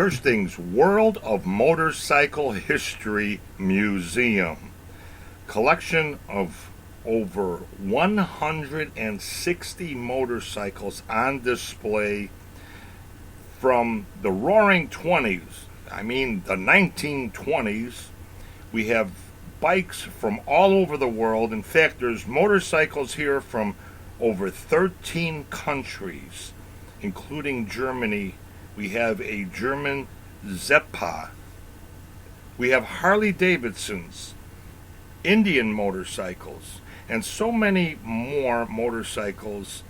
Kersting's World of Motorcycle History Museum. Collection of over 160 motorcycles on display from the roaring 20s. I mean, the 1920s. We have bikes from all over the world. In fact, there's motorcycles here from over 13 countries, including Germany. We have a German Zeppa. We have Harley Davidsons, Indian motorcycles, and so many more motorcycles,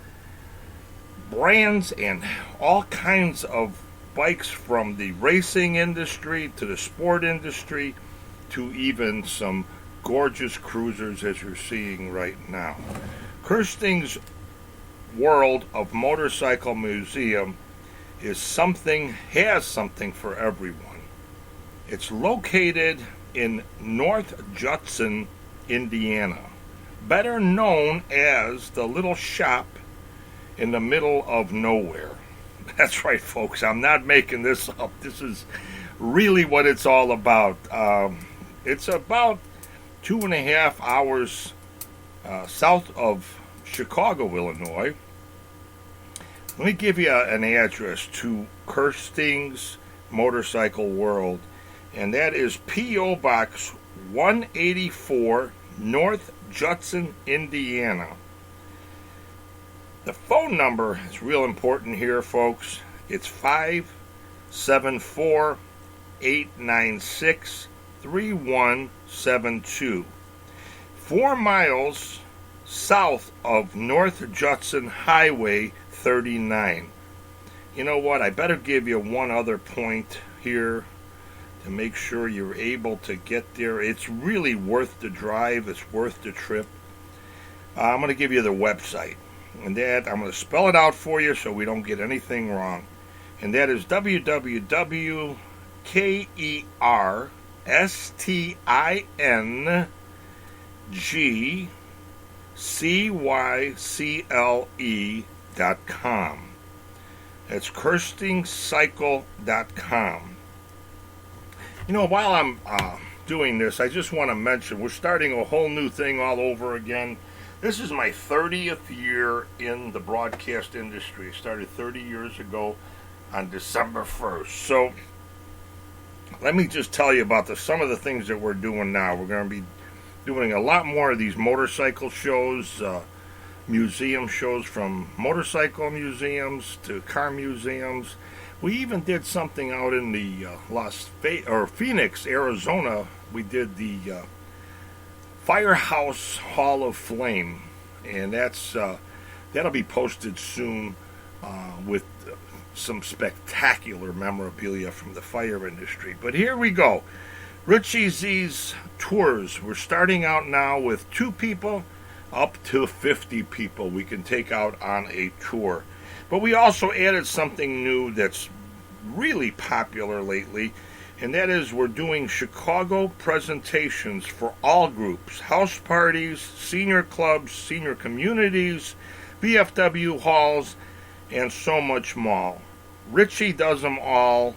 brands, and all kinds of bikes from the racing industry to the sport industry to even some gorgeous cruisers as you're seeing right now. Kersting's World of Motorcycle Museum has something for everyone. It's located in North Judson, Indiana, better known as the little shop in the middle of nowhere. That's right, folks. I'm not making this up. This is really what it's all about. It's about 2.5 hours south of Chicago, Illinois. Let me give you an address to Kersting's Motorcycle World, and that is P.O. Box 184, North Judson, Indiana. The phone number is real important here, folks. It's 574-896-3172. 4 miles south of North Judson Highway 39. You know what? I better give you one other point here to make sure you're able to get there. It's really worth the drive. It's worth the trip. I'm going to give you the website. And that, I'm going to spell it out for you so we don't get anything wrong. And that is www.kerstingcycle.com. That's kerstingcycle.com. You know, while I'm doing this, I just want to mention we're starting a whole new thing all over again. This is my 30th year in the broadcast industry. I started 30 years ago on December 1st. So let me just tell you about some of the things that we're doing now. We're going to be doing a lot more of these motorcycle shows, museum shows, from motorcycle museums to car museums. We even did something out in the Phoenix, Arizona. We did the Firehouse Hall of Flame, and that'll be posted soon with some spectacular memorabilia from the fire industry. But here we go. Richie Z's tours. We're starting out now with 2 people up to 50 people we can take out on a tour. But we also added something new that's really popular lately, and that is we're doing Chicago presentations for all groups, house parties, senior clubs, senior communities, VFW halls, and so much more. Richie does them all.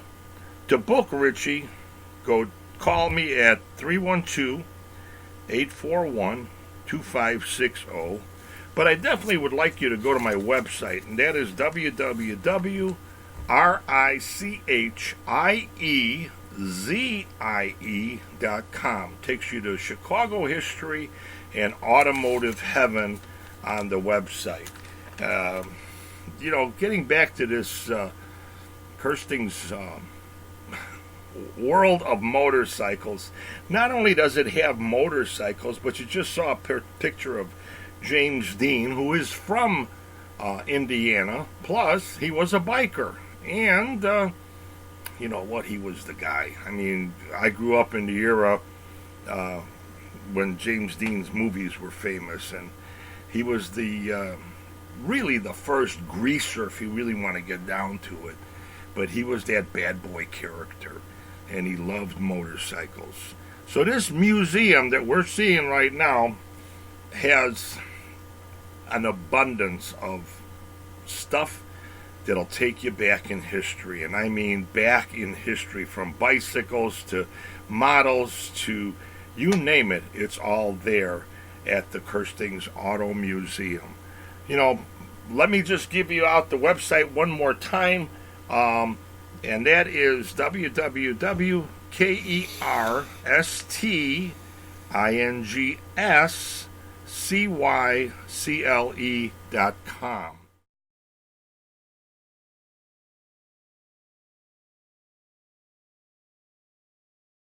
To book Richie, call me at 312-841-2560. But I definitely would like you to go to my website, and that is www.RICHIEZIE.com. Takes you to Chicago history and automotive heaven on the website. Getting back to this Kersting's World of Motorcycles, not only does it have motorcycles, but you just saw a picture of James Dean, who is from Indiana. Plus, he was a biker. And, you know what? He was the guy. I mean, I grew up in the era when James Dean's movies were famous. And he was really the first greaser, if you really want to get down to it. But he was that bad boy character. And he loved motorcycles. So this museum that we're seeing right now has an abundance of stuff that'll take you back in history. And I mean back in history, from bicycles to models to you name it, it's all there at the Kersting's Auto Museum. You know, let me just give you out the website one more time, and that is www.kerstingsycle.com.